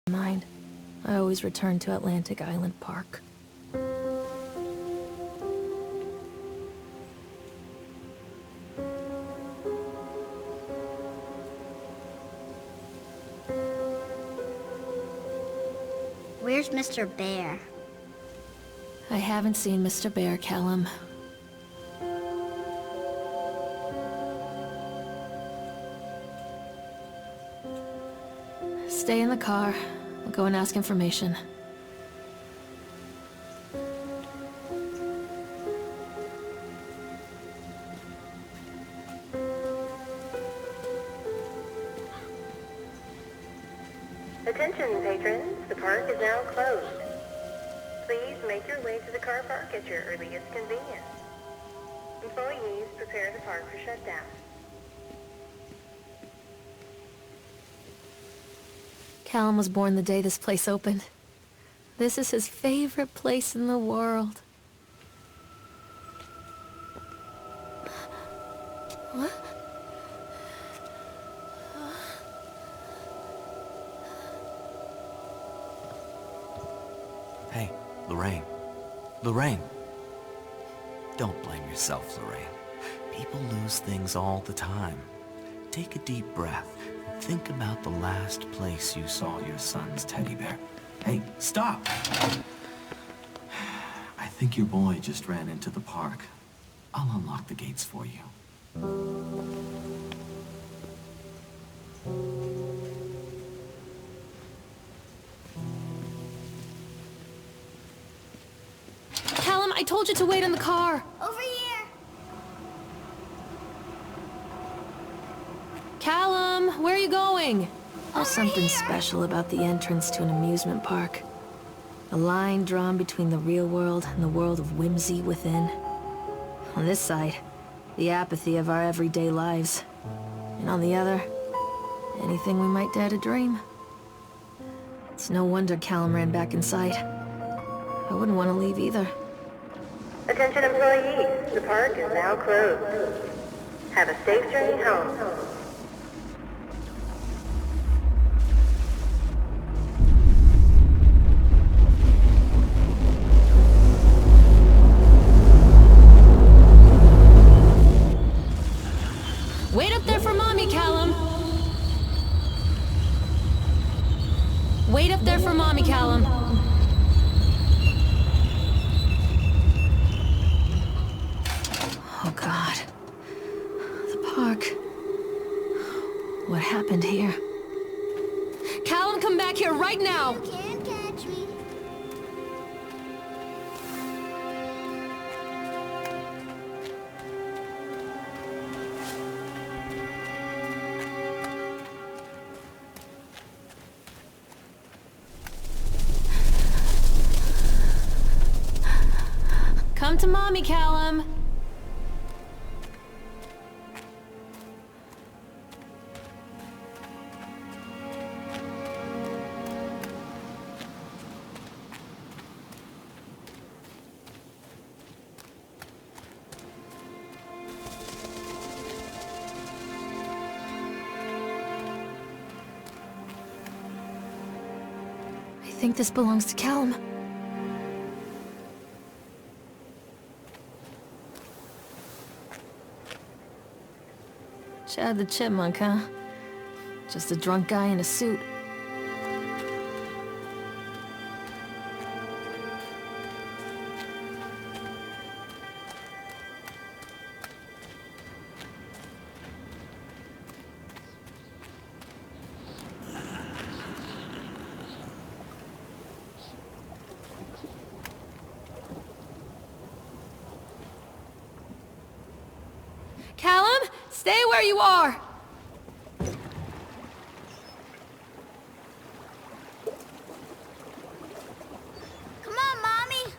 mind. I always return to Atlantic Island Park. Where's Mr. Bear? I haven't seen Mr. Bear, Callum. Stay in the car. I'll go and ask information. Attention, patrons. The park is now closed. Please make your way to the car park at your earliest convenience. Employees, prepare the park for shutdown. Callum was born the day this place opened. This is his favorite place in the world. What? Hey, Lorraine. Lorraine! Don't blame yourself, Lorraine. People lose things all the time. Take a deep breath and think about the last place you saw your son's teddy bear. Hey, stop! I think your boy just ran into the park. I'll unlock the gates for you. Callum, I told you to wait in the car! Over here! Callum, where are you going? There's something here. special about the entrance to an amusement park. A line drawn between the real world and the world of whimsy within. On this side, the apathy of our everyday lives. And on the other, anything we might dare to dream. It's no wonder Callum ran back inside. I wouldn't want to leave either. Attention, employees. The park is now closed. Have a safe journey home. Wait up there for Mommy, Callum! Wait up there for Mommy, Callum! Oh, God. The park. What happened here? Callum, come back here right now! You can't catch me. Come to Mommy, Callum! I think this belongs to Callum. Chad the Chipmunk, huh? Just a drunk guy in a suit. Callum, stay where you are! Come on, Mommy!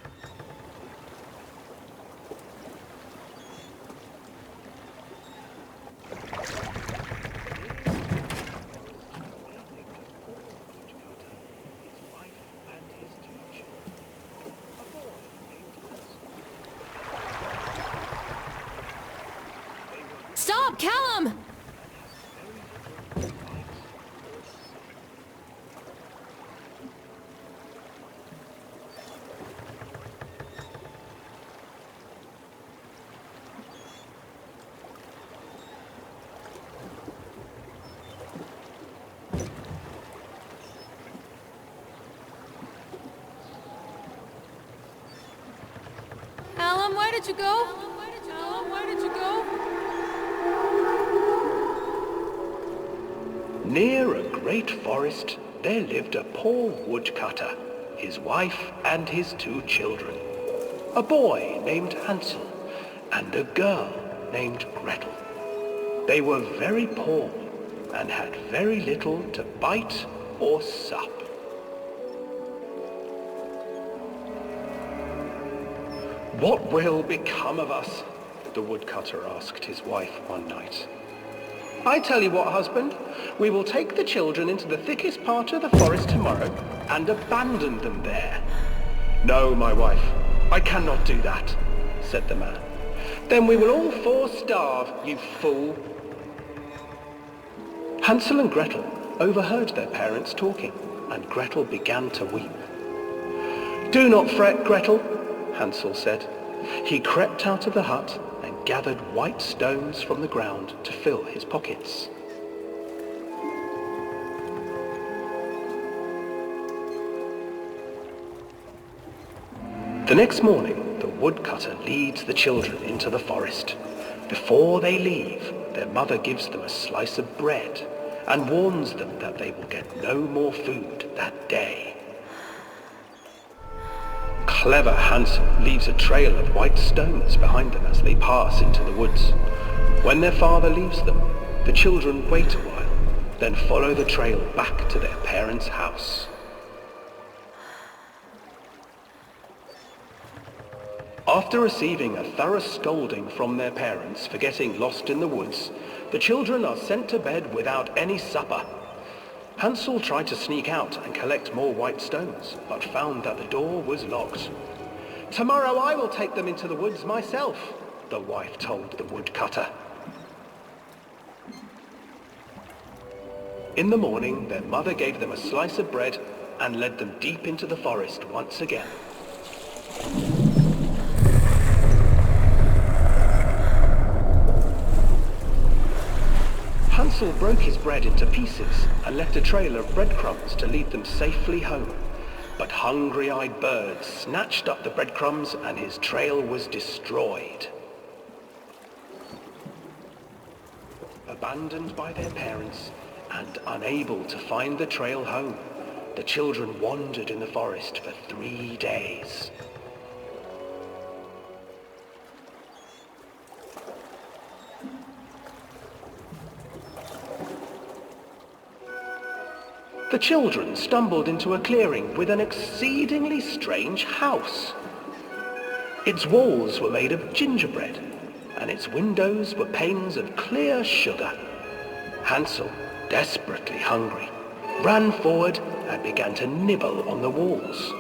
Stop, Callum! Callum, where did you go? Callum, where did you go? Near a great forest, there lived a poor woodcutter, his wife and his 2 children. A boy named Hansel and a girl named Gretel. They were very poor and had very little to bite or sup. "What will become of us?" the woodcutter asked his wife one night. "I tell you what, husband, we will take the children into the thickest part of the forest tomorrow and abandon them there." "No, my wife, I cannot do that," said the man. "Then we will all 4 starve, you fool." Hansel and Gretel overheard their parents talking, and Gretel began to weep. "Do not fret, Gretel," Hansel said. He crept out of the hut and gathered white stones from the ground to fill his pockets. The next morning, the woodcutter leads the children into the forest. Before they leave, their mother gives them a slice of bread and warns them that they will get no more food that day. Clever Hansel leaves a trail of white stones behind them as they pass into the woods. When their father leaves them, the children wait a while, then follow the trail back to their parents' house. After receiving a thorough scolding from their parents for getting lost in the woods, the children are sent to bed without any supper. Hansel tried to sneak out and collect more white stones, but found that the door was locked. "Tomorrow I will take them into the woods myself," the wife told the woodcutter. In the morning, their mother gave them a slice of bread and led them deep into the forest once again. Hansel broke his bread into pieces and left a trail of breadcrumbs to lead them safely home. But hungry-eyed birds snatched up the breadcrumbs and his trail was destroyed. Abandoned by their parents and unable to find the trail home, the children wandered in the forest for 3 days. The children stumbled into a clearing with an exceedingly strange house. Its walls were made of gingerbread, and its windows were panes of clear sugar. Hansel, desperately hungry, ran forward and began to nibble on the walls.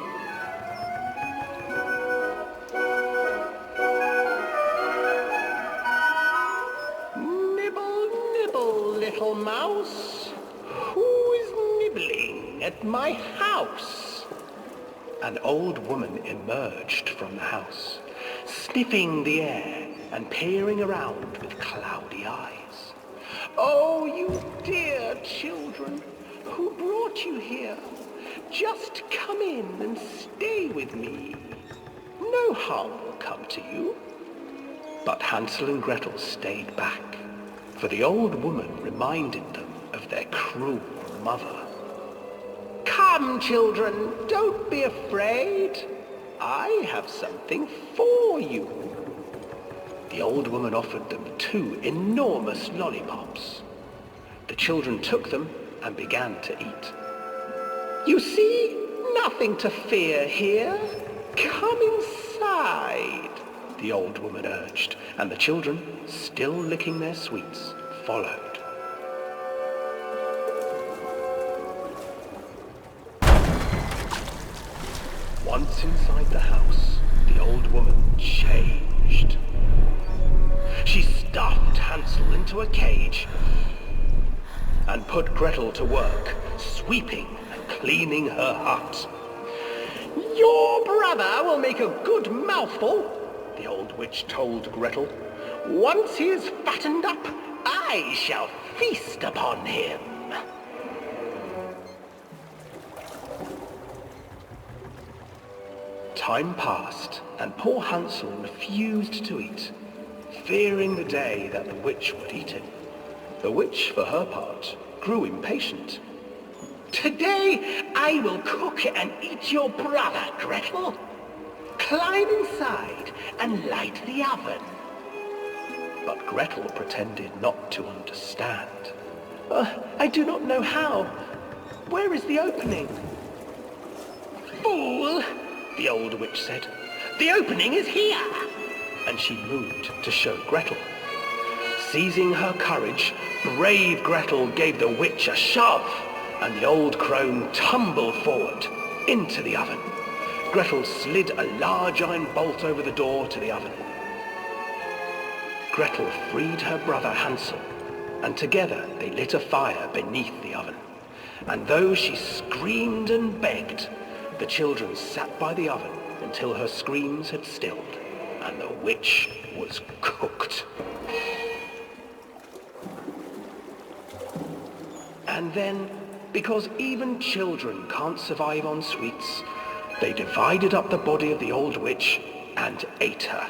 "Nibble, nibble, little mouse. Who is nibbling at my house?" An old woman emerged from the house, sniffing the air and peering around with cloudy eyes. "Oh, you dear children, who brought you here? Just come in and stay with me. No harm will come to you." But Hansel and Gretel stayed back, for the old woman reminded them of their cruel mother. "Come, children, don't be afraid. I have something for you." The old woman offered them 2 enormous lollipops. The children took them and began to eat. "You see, nothing to fear here. Come inside," the old woman urged, and the children, still licking their sweets, followed. Once inside the house, the old woman changed. She stuffed Hansel into a cage and put Gretel to work, sweeping and cleaning her hut. "Your brother will make a good mouthful," the old witch told Gretel. "Once he is fattened up, I shall feast upon him." Time passed, and poor Hansel refused to eat, fearing the day that the witch would eat him. The witch, for her part, grew impatient. "Today I will cook and eat your brother, Gretel. Climb inside and light the oven." But Gretel pretended not to understand. I do not know how. Where is the opening?" "Fool," the old witch said. "The opening is here." And she moved to show Gretel. Seizing her courage, brave Gretel gave the witch a shove, and the old crone tumbled forward into the oven. Gretel slid a large iron bolt over the door to the oven. Gretel freed her brother Hansel, and together they lit a fire beneath the oven. And though she screamed and begged, the children sat by the oven until her screams had stilled, and the witch was cooked. And then, because even children can't survive on sweets, they divided up the body of the old witch and ate her.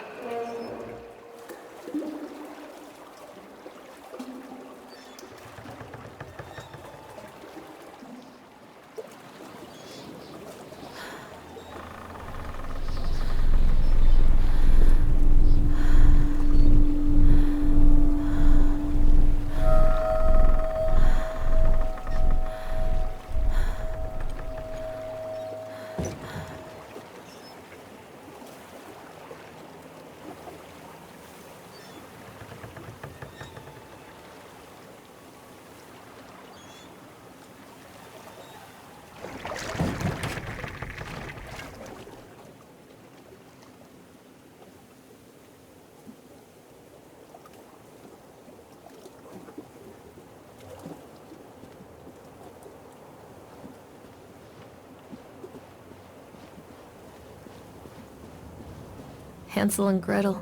Hansel and Gretel.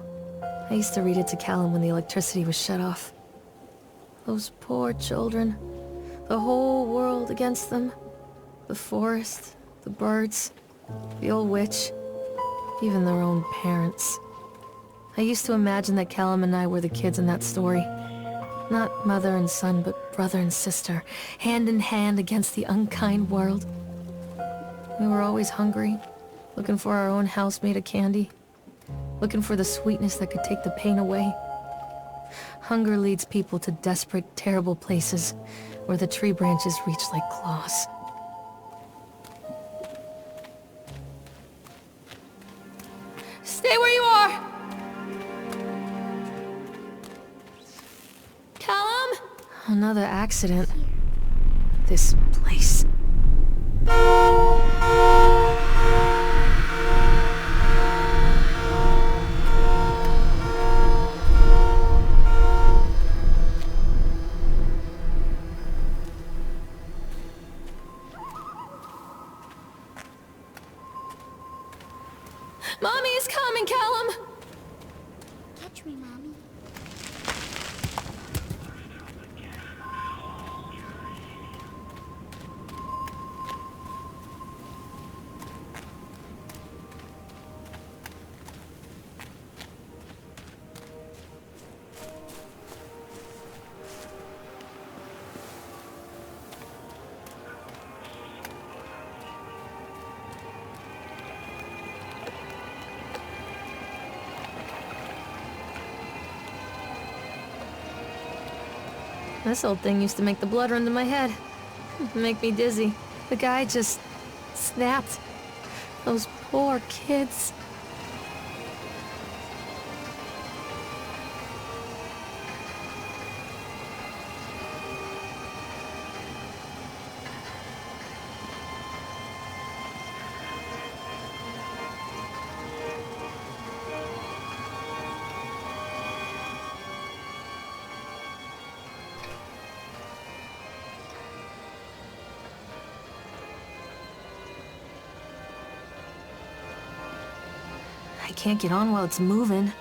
I used to read it to Callum when the electricity was shut off. Those poor children. The whole world against them. The forest, the birds, the old witch, even their own parents. I used to imagine that Callum and I were the kids in that story. Not mother and son, but brother and sister, hand in hand against the unkind world. We were always hungry, looking for our own house made of candy. Looking for the sweetness that could take the pain away. Hunger leads people to desperate, terrible places where the tree branches reach like claws. Stay where you are! Callum? Another accident. This place. Mommy is coming, Callum! Catch me, Mommy. This old thing used to make the blood run to my head. Make me dizzy. The guy just snapped. Those poor kids. I can't get on while it's moving.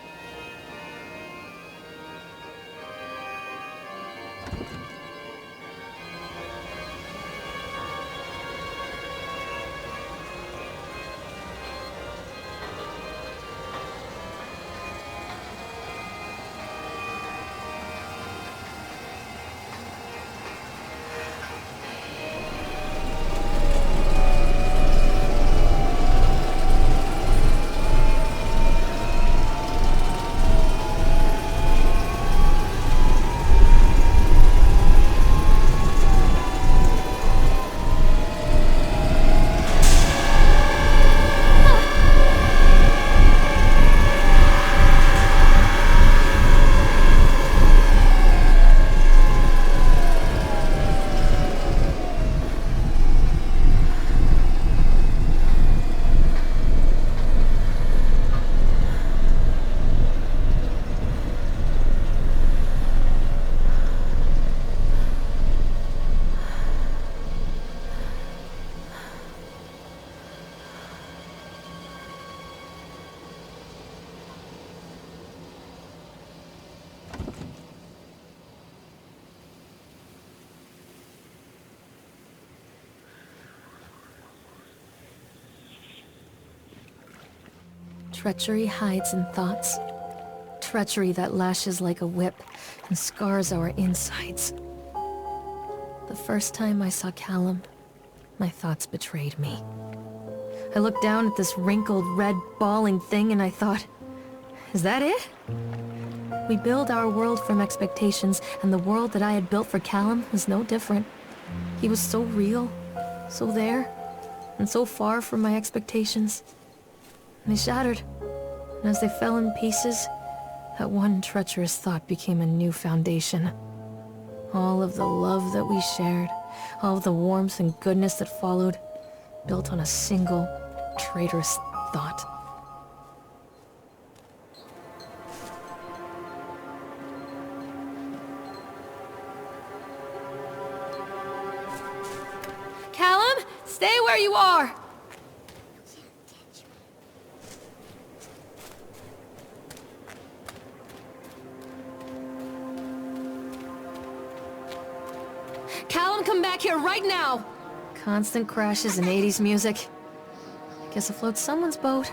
Treachery hides in thoughts. Treachery that lashes like a whip and scars our insides. The first time I saw Callum, my thoughts betrayed me. I looked down at this wrinkled, red, bawling thing and I thought, is that it? We build our world from expectations, and the world that I had built for Callum was no different. He was so real, so there, and so far from my expectations. And they shattered, and as they fell in pieces, that one treacherous thought became a new foundation. All of the love that we shared, all of the warmth and goodness that followed, built on a single, traitorous thought. Callum, stay where you are! Callum, come back here right now! Constant crashes and 80s music. I guess it floats someone's boat.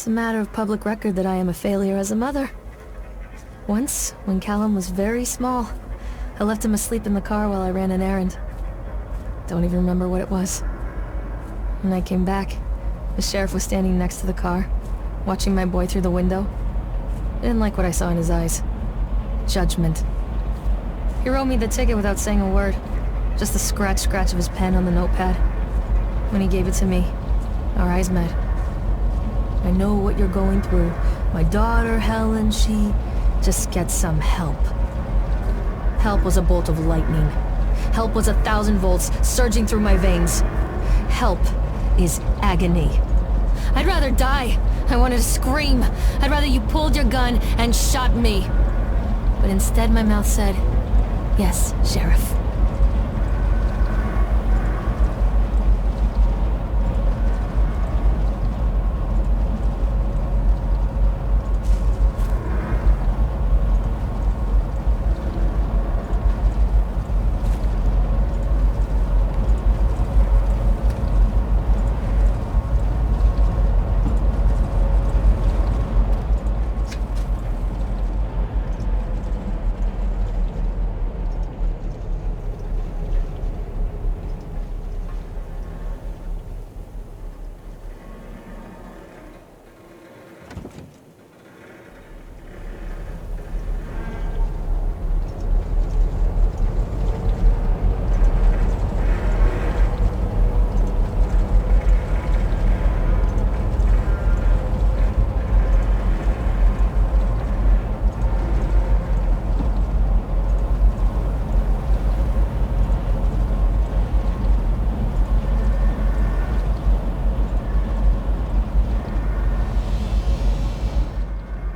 It's a matter of public record that I am a failure as a mother. Once, when Callum was very small, I left him asleep in the car while I ran an errand. Don't even remember what it was. When I came back, the sheriff was standing next to the car, watching my boy through the window. I didn't like what I saw in his eyes. Judgment. He wrote me the ticket without saying a word, just the scratch of his pen on the notepad. When he gave it to me, our eyes met. I know what you're going through. My daughter, Helen, she just gets some help. Help was a bolt of lightning. Help was 1,000 volts surging through my veins. Help is agony. I'd rather die. I wanted to scream. I'd rather you pulled your gun and shot me. But instead my mouth said, yes, Sheriff.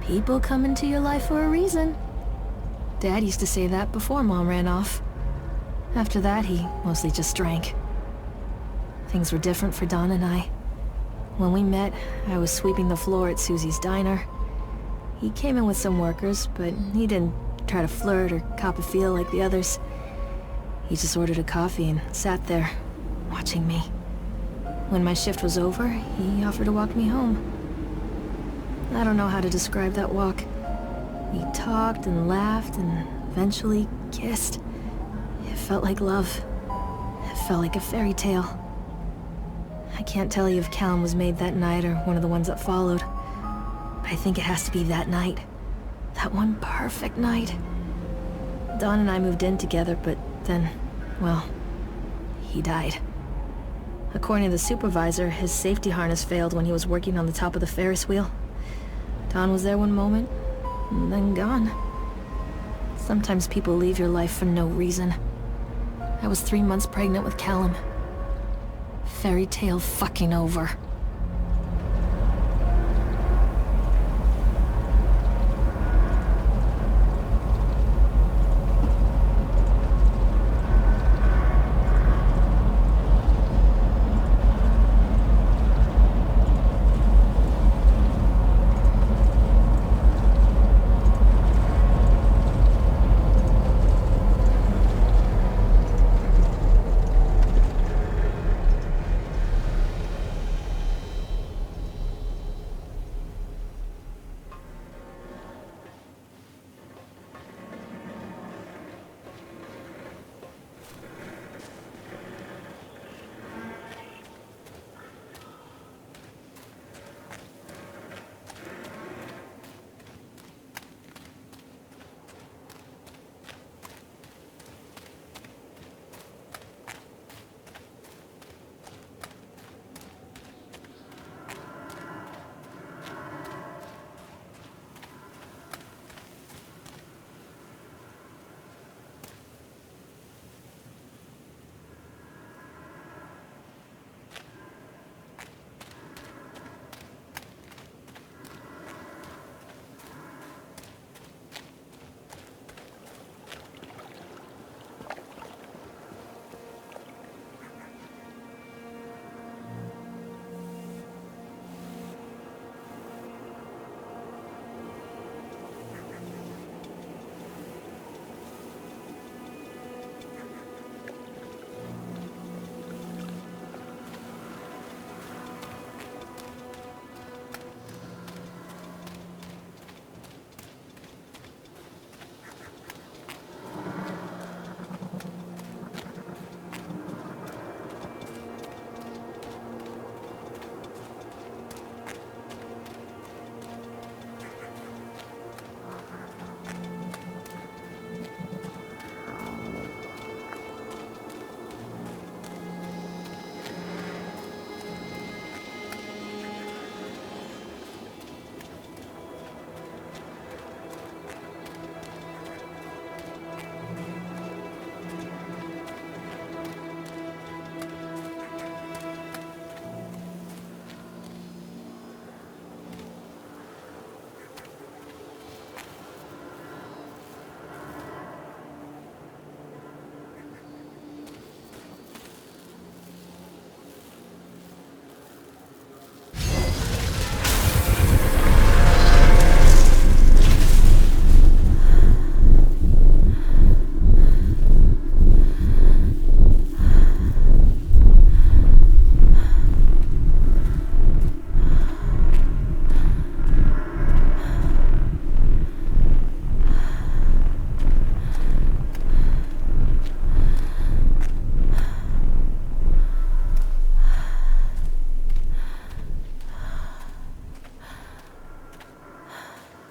People come into your life for a reason. Dad used to say that before Mom ran off. After that, he mostly just drank. Things were different for Don and I. When we met, I was sweeping the floor at Susie's diner. He came in with some workers, but he didn't try to flirt or cop a feel like the others. He just ordered a coffee and sat there, watching me. When my shift was over, he offered to walk me home. I don't know how to describe that walk. We talked and laughed and eventually kissed. It felt like love. It felt like a fairy tale. I can't tell you if Callum was made that night or one of the ones that followed. But I think it has to be that night. That one perfect night. Don and I moved in together, but then, well, he died. According to the supervisor, his safety harness failed when he was working on the top of the Ferris wheel. Don was there one moment, and then gone. Sometimes people leave your life for no reason. I was 3 months pregnant with Callum. Fairy tale fucking over.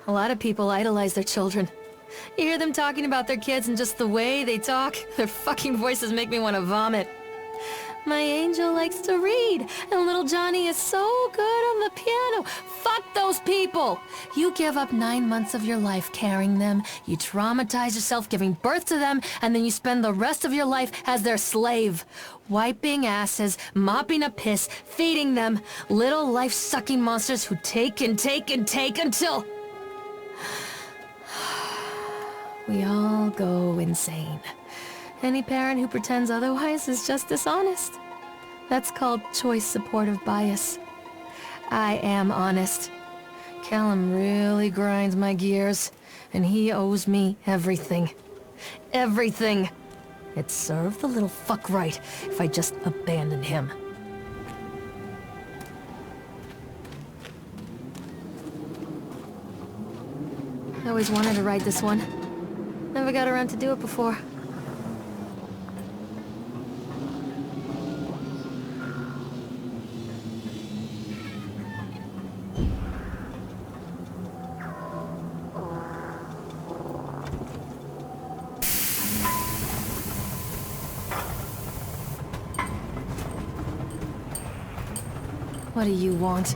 A lot of people idolize their children. You hear them talking about their kids and just the way they talk, their fucking voices make me want to vomit. My angel likes to read, and little Johnny is so good on the piano. Fuck those people! You give up 9 months of your life carrying them, you traumatize yourself giving birth to them, and then you spend the rest of your life as their slave. Wiping asses, mopping up piss, feeding them. Little life-sucking monsters who take and take and take until... we all go insane. Any parent who pretends otherwise is just dishonest. That's called choice supportive bias. I am honest. Callum really grinds my gears, and he owes me everything. Everything! It'd serve the little fuck right if I just abandoned him. I always wanted to ride this one. Never got around to do it before. What do you want?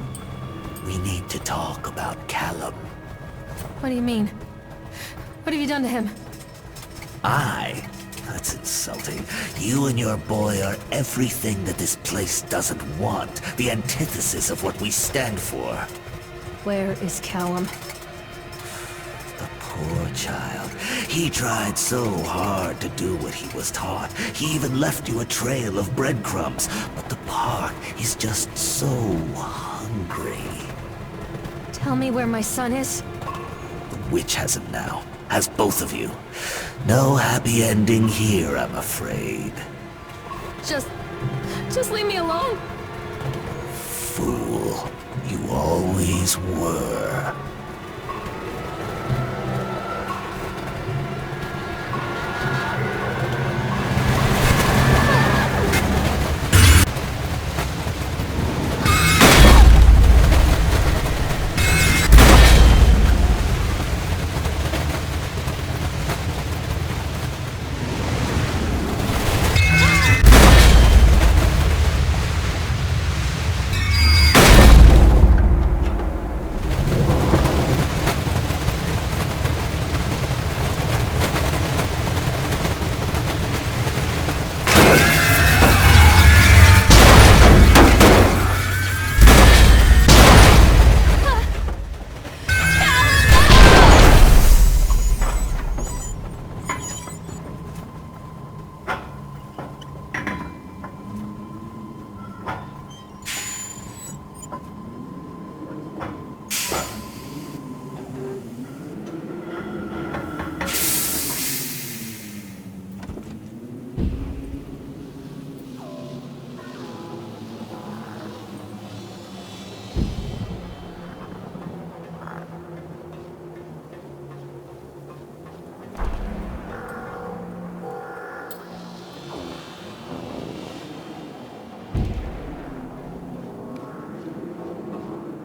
We need to talk about Callum. What do you mean? What have you done to him? That's insulting. You and your boy are everything that this place doesn't want. The antithesis of what we stand for. Where is Callum? The poor child. He tried so hard to do what he was taught. He even left you a trail of breadcrumbs. But the park is just so hungry. Tell me where my son is. The witch has him now. Has both of you. No happy ending here, I'm afraid. Just leave me alone. Fool. You always were.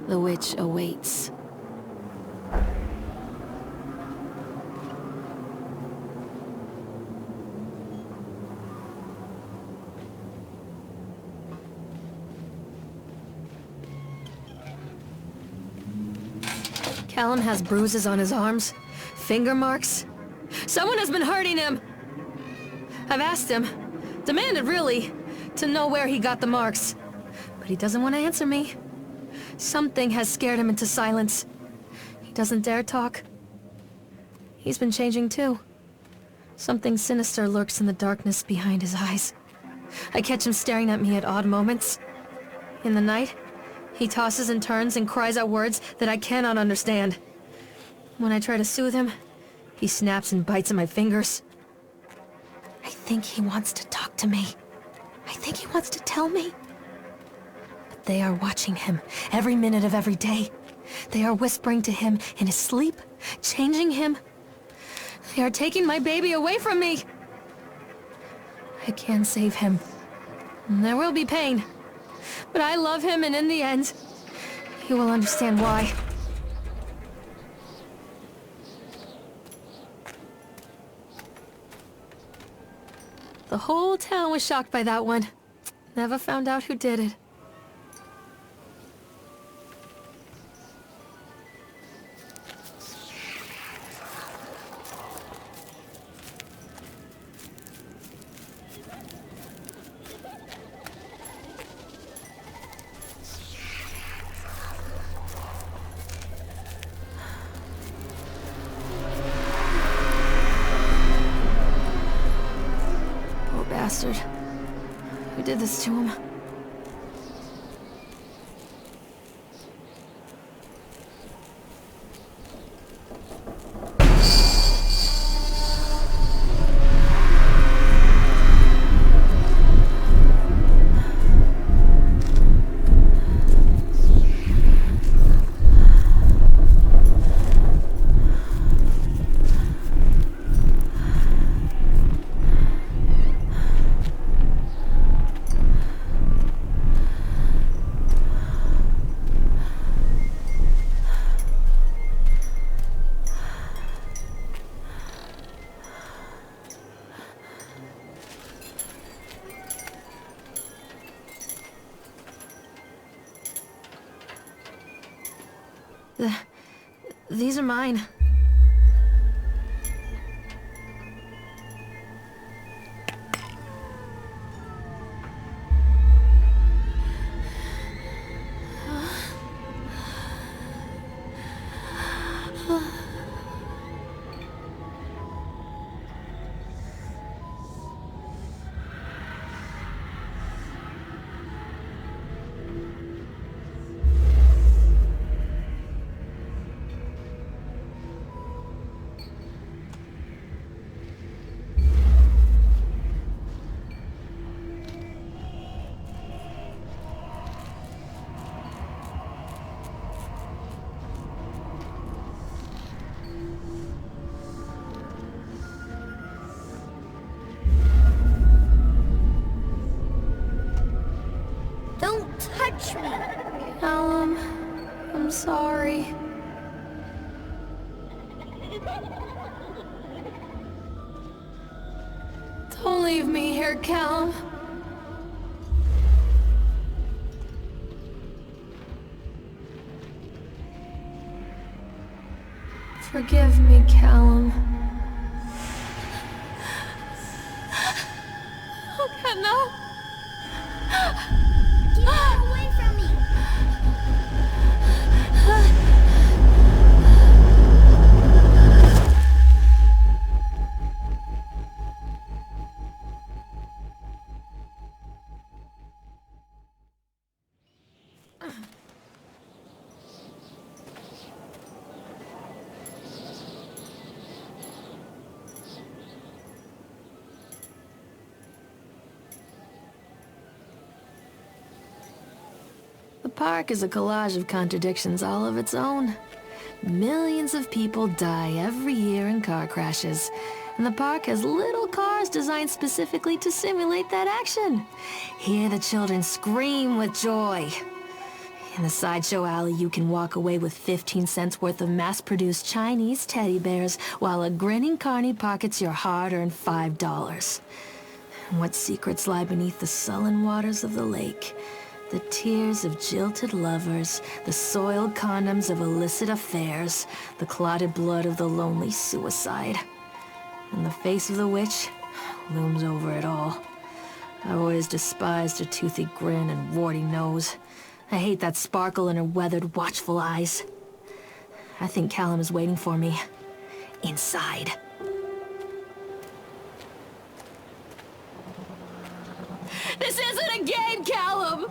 The witch awaits. Callum has bruises on his arms, finger marks. Someone has been hurting him! I've asked him, demanded really, to know where he got the marks. But he doesn't want to answer me. Something has scared him into silence. He doesn't dare talk. He's been changing too. Something sinister lurks in the darkness behind his eyes. I catch him staring at me at odd moments. In the night, he tosses and turns and cries out words that I cannot understand. When I try to soothe him, he snaps and bites at my fingers. I think he wants to talk to me. I think he wants to tell me. But they are watching him every minute of every day. They are whispering to him in his sleep, changing him. They are taking my baby away from me. I can save him. There will be pain. But I love him, and in the end, he will understand why. The whole town was shocked by that one. Never found out who did it. bastard. Who did this to him? These are mine. Don't touch me! Callum, I'm sorry. Don't leave me here, Callum. Forgive me, Callum. Oh, God, no. Get away from me! The park is a collage of contradictions all of its own. Millions of people die every year in car crashes, and the park has little cars designed specifically to simulate that action. Hear the children scream with joy. In the sideshow alley, you can walk away with 15 cents worth of mass-produced Chinese teddy bears, while a grinning carny pockets your hard-earned $5. And what secrets lie beneath the sullen waters of the lake? The tears of jilted lovers, the soiled condoms of illicit affairs, the clotted blood of the lonely suicide. And the face of the witch looms over it all. I've always despised her toothy grin and warty nose. I hate that sparkle in her weathered, watchful eyes. I think Callum is waiting for me. Inside. This isn't a game, Callum!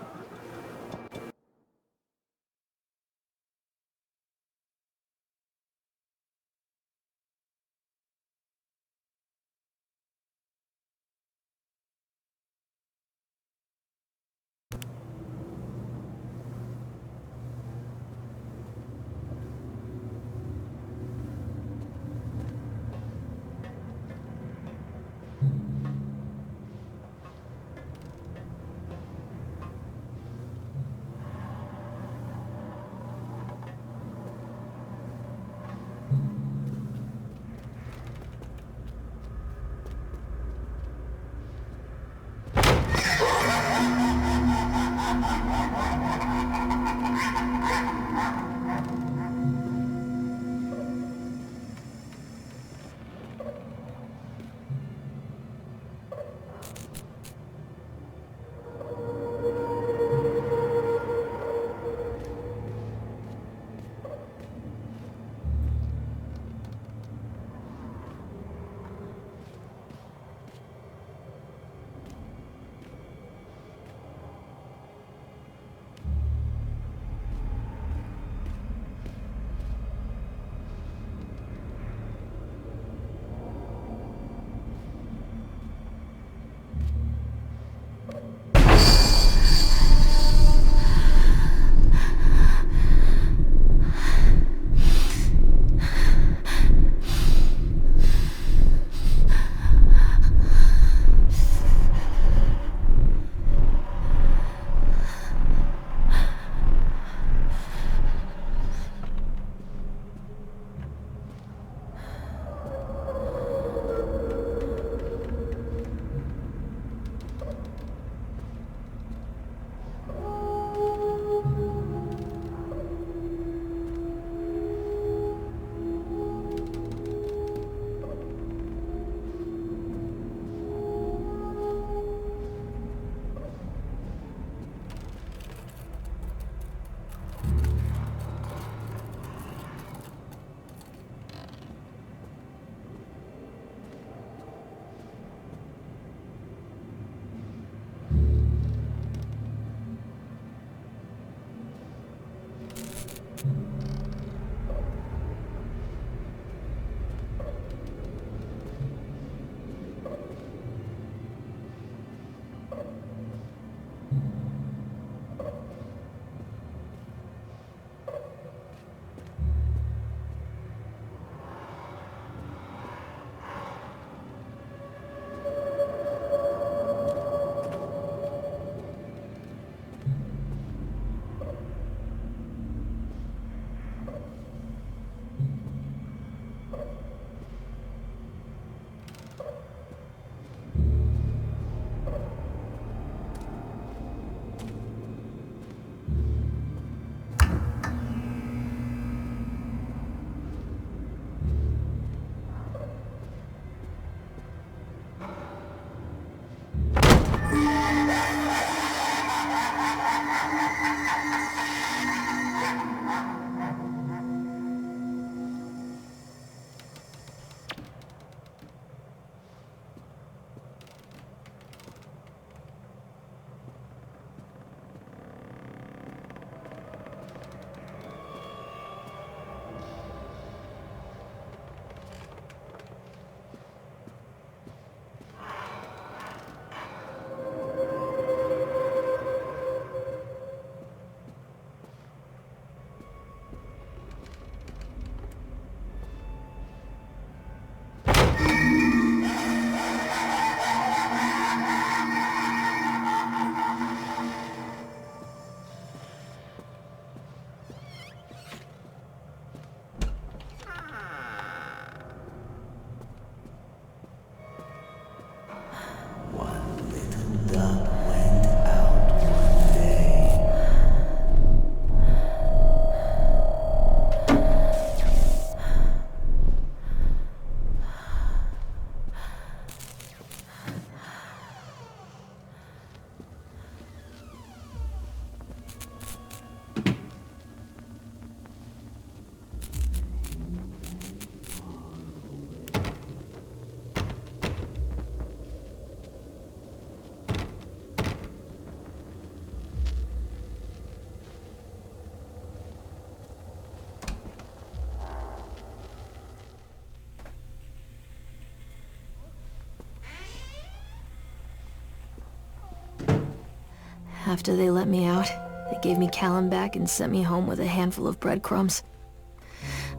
After they let me out, they gave me Callum back and sent me home with a handful of breadcrumbs.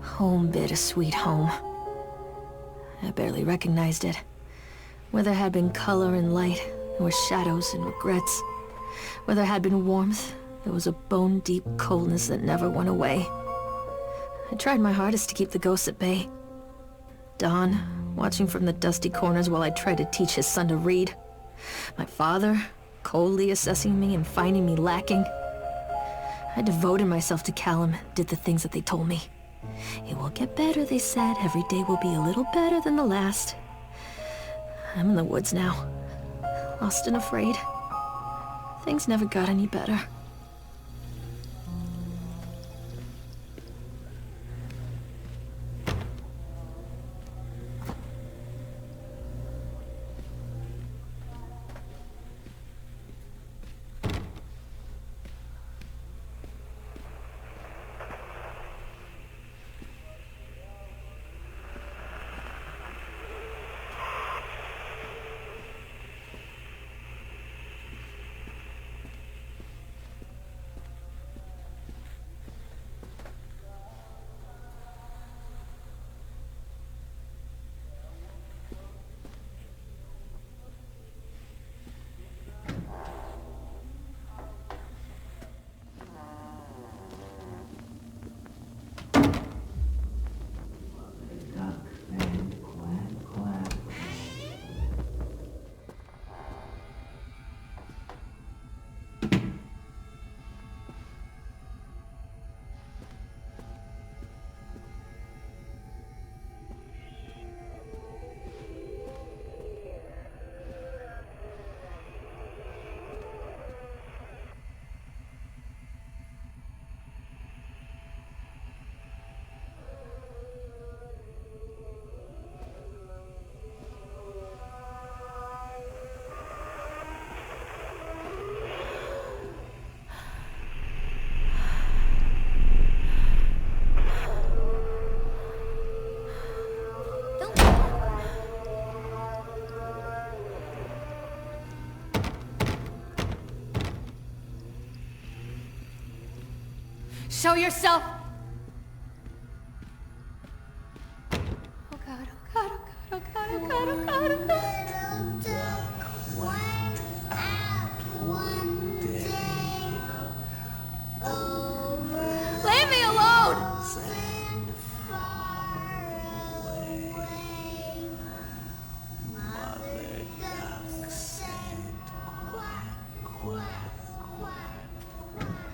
Home, bittersweet home. I barely recognized it. Where there had been color and light, there were shadows and regrets. Where there had been warmth, there was a bone-deep coldness that never went away. I tried my hardest to keep the ghosts at bay. Don, watching from the dusty corners while I tried to teach his son to read. My father, coldly assessing me and finding me lacking. I devoted myself to Callum, did the things that they told me. It will get better, they said. Every day will be a little better than the last. I'm in the woods now, lost and afraid. Things never got any better. Show yourself! Oh God, oh God, oh God, oh God, oh God, oh God, oh God. Little duck went out one day over Leave me alone! and far away. Mother duck said quack, quack, quack, quack.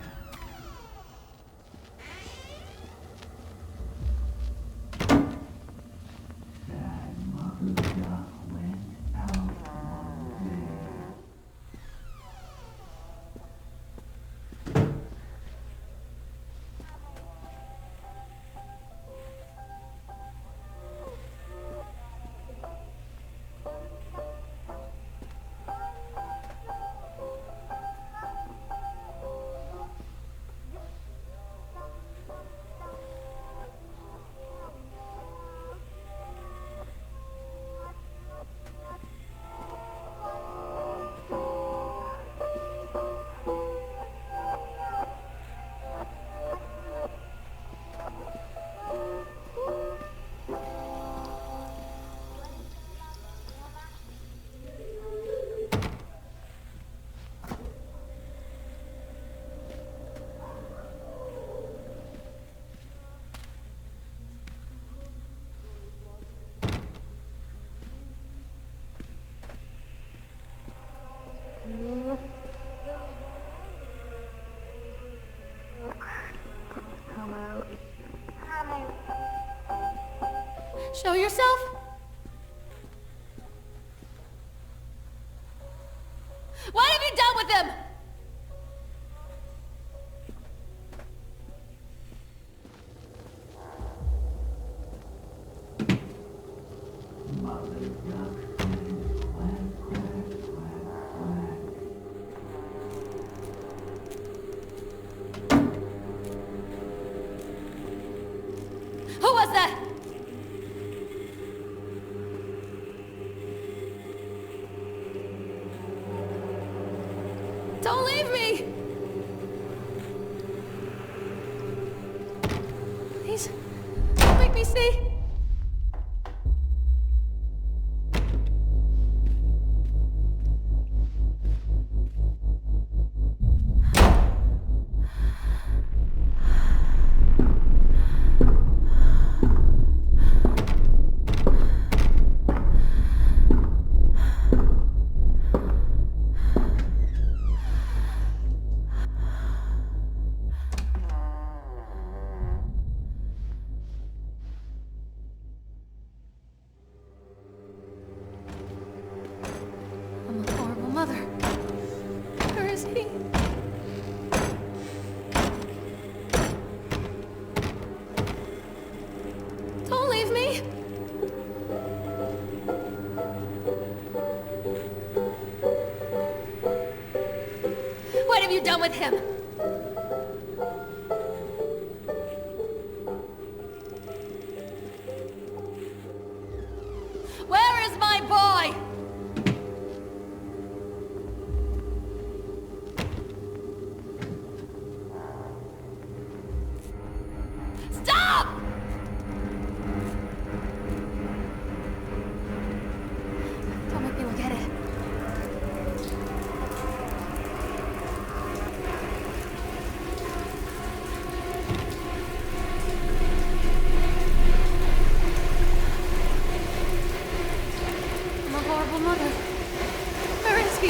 Show yourself! What have you done with him? Who was that? Don't leave me! see? I'm a horrible mother. Where is he? Don't leave me! What have you done with him? Where is my boy? Stop! Don't make me look at it. I'm a horrible mother. Where is he?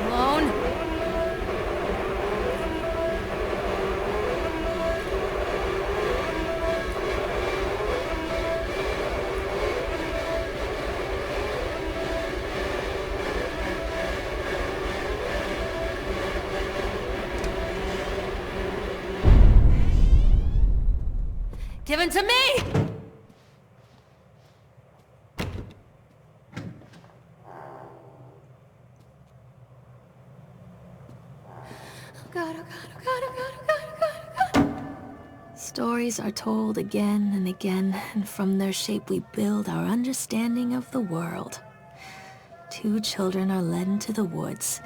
Alone? Give him to me! Oh God, oh God, oh God, oh God, oh God, oh God, oh God. Stories are told again and again, and from their shape we build our understanding of the world. Two children are led into the woods.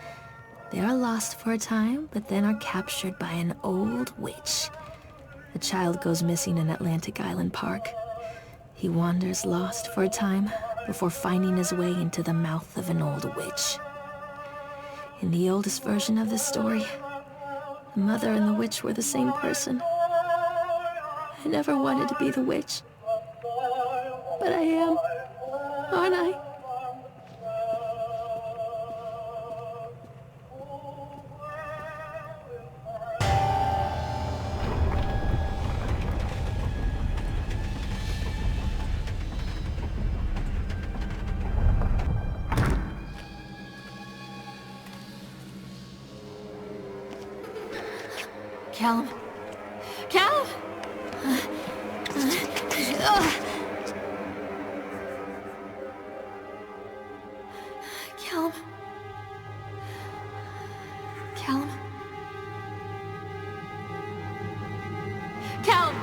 They are lost for a time, but then are captured by an old witch. The child goes missing in Atlantic Island Park. He wanders lost for a time before finding his way into the mouth of an old witch. In the oldest version of this story, the mother and the witch were the same person. I never wanted to be the witch, but I am, aren't I? Callum. Callum! Callum. Callum. Callum!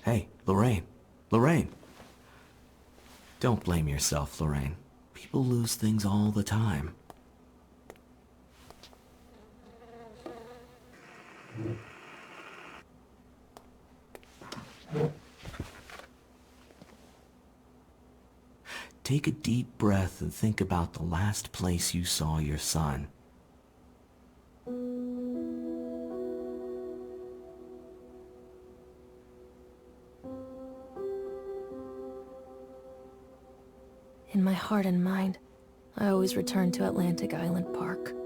Hey, Lorraine. Lorraine. Don't blame yourself, Lorraine. People lose things all the time. Take a deep breath and think about the last place you saw your son. In my heart and mind, I always return to Atlantic Island Park.